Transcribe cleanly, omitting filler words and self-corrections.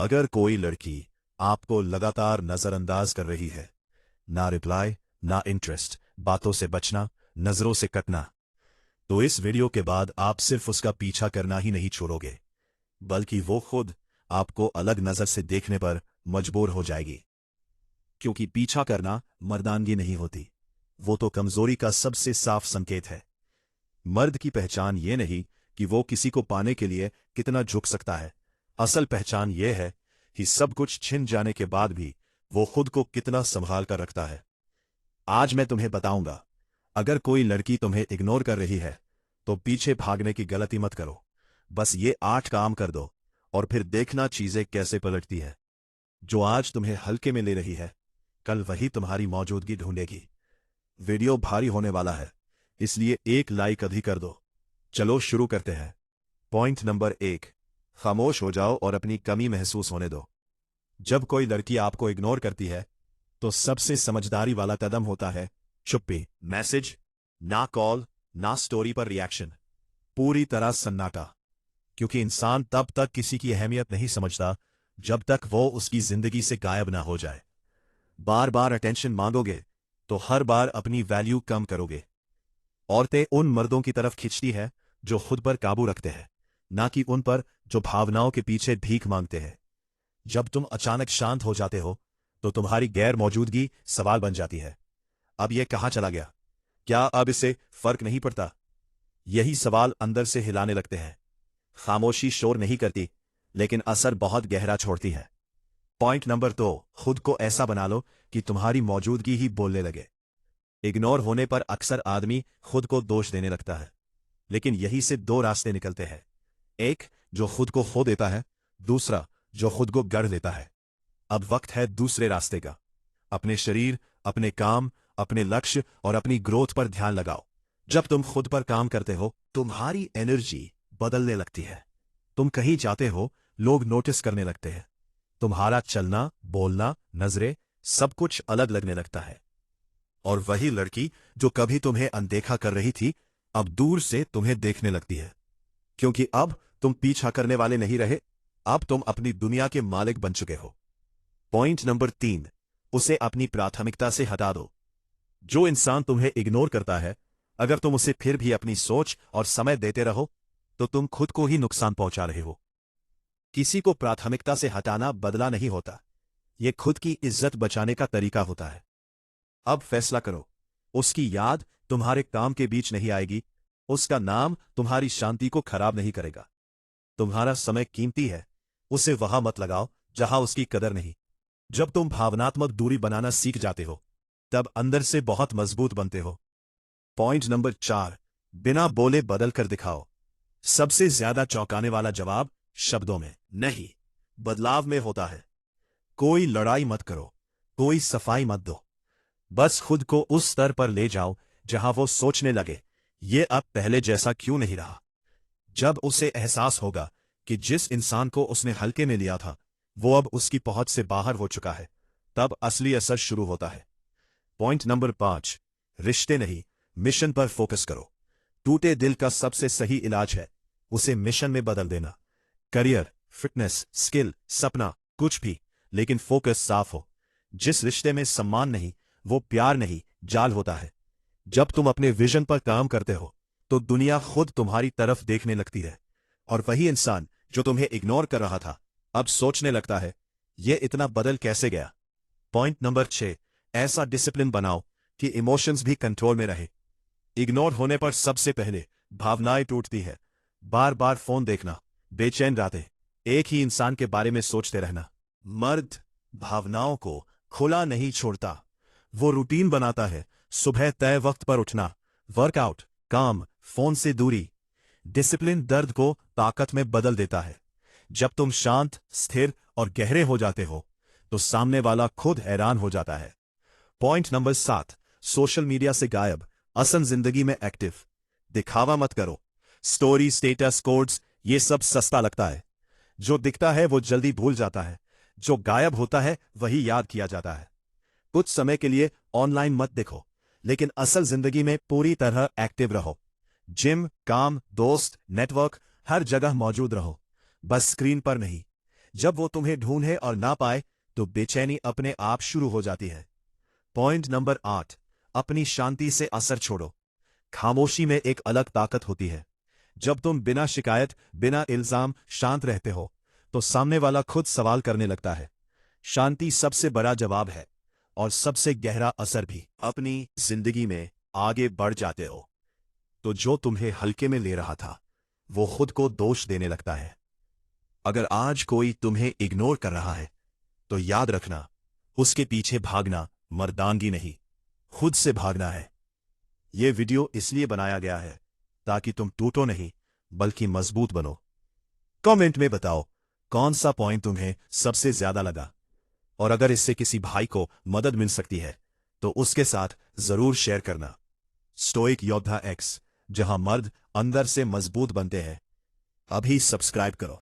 अगर कोई लड़की आपको लगातार नजरअंदाज कर रही है, ना रिप्लाई, ना इंटरेस्ट, बातों से बचना, नजरों से कटना, तो इस वीडियो के बाद आप सिर्फ उसका पीछा करना ही नहीं छोड़ोगे, बल्कि वो खुद आपको अलग नजर से देखने पर मजबूर हो जाएगी। क्योंकि पीछा करना मर्दानगी नहीं होती, वो तो कमजोरी का सबसे साफ संकेत है। मर्द की पहचान ये नहीं कि वो किसी को पाने के लिए कितना झुक सकता है, असल पहचान ये है कि सब कुछ छिन जाने के बाद भी वो खुद को कितना संभाल कर रखता है। आज मैं तुम्हें बताऊंगा, अगर कोई लड़की तुम्हें इग्नोर कर रही है तो पीछे भागने की गलती मत करो। बस ये 8 काम कर दो और फिर देखना चीजें कैसे पलटती है। जो आज तुम्हें हल्के में ले रही है, कल वही तुम्हारी मौजूदगी ढूंढेगी। वीडियो भारी होने वाला है, इसलिए एक लाइक अधिक कर दो। चलो शुरू करते हैं। पॉइंट नंबर 1, खामोश हो जाओ और अपनी कमी महसूस होने दो। जब कोई लड़की आपको इग्नोर करती है तो सबसे समझदारी वाला कदम होता है चुप्पी। मैसेज ना, कॉल ना, स्टोरी पर रिएक्शन, पूरी तरह सन्नाटा। क्योंकि इंसान तब तक किसी की अहमियत नहीं समझता जब तक वो उसकी जिंदगी से गायब ना हो जाए। बार बार अटेंशन मांगोगे तो हर बार अपनी वैल्यू कम करोगे। औरतें उन मर्दों की तरफ खिंचती है जो खुद पर काबू रखते हैं, ना कि उन पर जो भावनाओं के पीछे भीख मांगते हैं। जब तुम अचानक शांत हो जाते हो तो तुम्हारी गैर मौजूदगी सवाल बन जाती है। अब यह कहां चला गया? क्या अब इससे फर्क नहीं पड़ता? यही सवाल अंदर से हिलाने लगते हैं। खामोशी शोर नहीं करती, लेकिन असर बहुत गहरा छोड़ती है। पॉइंट नंबर 2, खुद को ऐसा बना लो कि तुम्हारी मौजूदगी ही बोलने लगे। इग्नोर होने पर अक्सर आदमी खुद को दोष देने लगता है, लेकिन यही से 2 रास्ते निकलते हैं। एक जो खुद को खो देता है, दूसरा जो खुद को गढ़ लेता है। अब वक्त है दूसरे रास्ते का। अपने शरीर, अपने काम, अपने लक्ष्य और अपनी ग्रोथ पर ध्यान लगाओ। जब तुम खुद पर काम करते हो, तुम्हारी एनर्जी बदलने लगती है। तुम कहीं जाते हो, लोग नोटिस करने लगते हैं। तुम्हारा चलना, बोलना, नजरें, सब कुछ अलग लगने लगता है। और वही लड़की जो कभी तुम्हें अनदेखा कर रही थी, अब दूर से तुम्हें देखने लगती है। क्योंकि अब तुम पीछा करने वाले नहीं रहे, अब तुम अपनी दुनिया के मालिक बन चुके हो। पॉइंट नंबर 3, उसे अपनी प्राथमिकता से हटा दो। जो इंसान तुम्हें इग्नोर करता है, अगर तुम उसे फिर भी अपनी सोच और समय देते रहो तो तुम खुद को ही नुकसान पहुंचा रहे हो। किसी को प्राथमिकता से हटाना बदला नहीं होता, यह खुद की इज्जत बचाने का तरीका होता है। अब फैसला करो, उसकी याद तुम्हारे काम के बीच नहीं आएगी, उसका नाम तुम्हारी शांति को खराब नहीं करेगा। तुम्हारा समय कीमती है, उसे वहां मत लगाओ जहां उसकी कदर नहीं। जब तुम भावनात्मक दूरी बनाना सीख जाते हो, तब अंदर से बहुत मजबूत बनते हो। पॉइंट नंबर 4, बिना बोले बदल कर दिखाओ। सबसे ज्यादा चौंकाने वाला जवाब शब्दों में नहीं, बदलाव में होता है। कोई लड़ाई मत करो, कोई सफाई मत दो, बस खुद को उस स्तर पर ले जाओ जहां वो सोचने लगे, ये अब पहले जैसा क्यों नहीं रहा। जब उसे एहसास होगा कि जिस इंसान को उसने हल्के में लिया था वो अब उसकी पहुंच से बाहर हो चुका है, तब असली असर शुरू होता है। पॉइंट नंबर 5, रिश्ते नहीं, मिशन पर फोकस करो। टूटे दिल का सबसे सही इलाज है उसे मिशन में बदल देना। करियर, फिटनेस, स्किल, सपना, कुछ भी, लेकिन फोकस साफ हो। जिस रिश्ते में सम्मान नहीं, वो प्यार नहीं, जाल होता है। जब तुम अपने विजन पर काम करते हो तो दुनिया खुद तुम्हारी तरफ देखने लगती है, और वही इंसान जो तुम्हें इग्नोर कर रहा था अब सोचने लगता है, ये इतना बदल कैसे गया। पॉइंट नंबर 6, ऐसा डिसिप्लिन बनाओ कि इमोशंस भी कंट्रोल में रहे। इग्नोर होने पर सबसे पहले भावनाएं टूटती है। बार बार फोन देखना, बेचैन रातें, एक ही इंसान के बारे में सोचते रहना। मर्द भावनाओं को खुला नहीं छोड़ता, वो रूटीन बनाता है। सुबह तय वक्त पर उठना, वर्कआउट, काम, फोन से दूरी। डिसिप्लिन दर्द को ताकत में बदल देता है। जब तुम शांत, स्थिर और गहरे हो जाते हो तो सामने वाला खुद हैरान हो जाता है। पॉइंट नंबर 7, सोशल मीडिया से गायब, असल जिंदगी में एक्टिव। दिखावा मत करो। स्टोरी, स्टेटस, कोड्स, ये सब सस्ता लगता है। जो दिखता है वो जल्दी भूल जाता है, जो गायब होता है वही याद किया जाता है। कुछ समय के लिए ऑनलाइन मत देखो, लेकिन असल जिंदगी में पूरी तरह एक्टिव रहो। जिम, काम, दोस्त, नेटवर्क, हर जगह मौजूद रहो, बस स्क्रीन पर नहीं। जब वो तुम्हें ढूंढे और ना पाए तो बेचैनी अपने आप शुरू हो जाती है। पॉइंट नंबर 8, अपनी शांति से असर छोड़ो। खामोशी में एक अलग ताकत होती है। जब तुम बिना शिकायत, बिना इल्जाम शांत रहते हो तो सामने वाला खुद सवाल करने लगता है। शांति सबसे बड़ा जवाब है और सबसे गहरा असर भी। अपनी जिंदगी में आगे बढ़ जाते हो तो जो तुम्हें हल्के में ले रहा था वो खुद को दोष देने लगता है। अगर आज कोई तुम्हें इग्नोर कर रहा है तो याद रखना, उसके पीछे भागना मर्दानगी नहीं, खुद से भागना है। यह वीडियो इसलिए बनाया गया है ताकि तुम टूटो नहीं बल्कि मजबूत बनो। कमेंट में बताओ कौन सा पॉइंट तुम्हें सबसे ज्यादा लगा, और अगर इससे किसी भाई को मदद मिल सकती है तो उसके साथ जरूर शेयर करना। स्टोइक योद्धा एक्स, जहां मर्द अंदर से मजबूत बनते हैं। अभी सब्सक्राइब करो।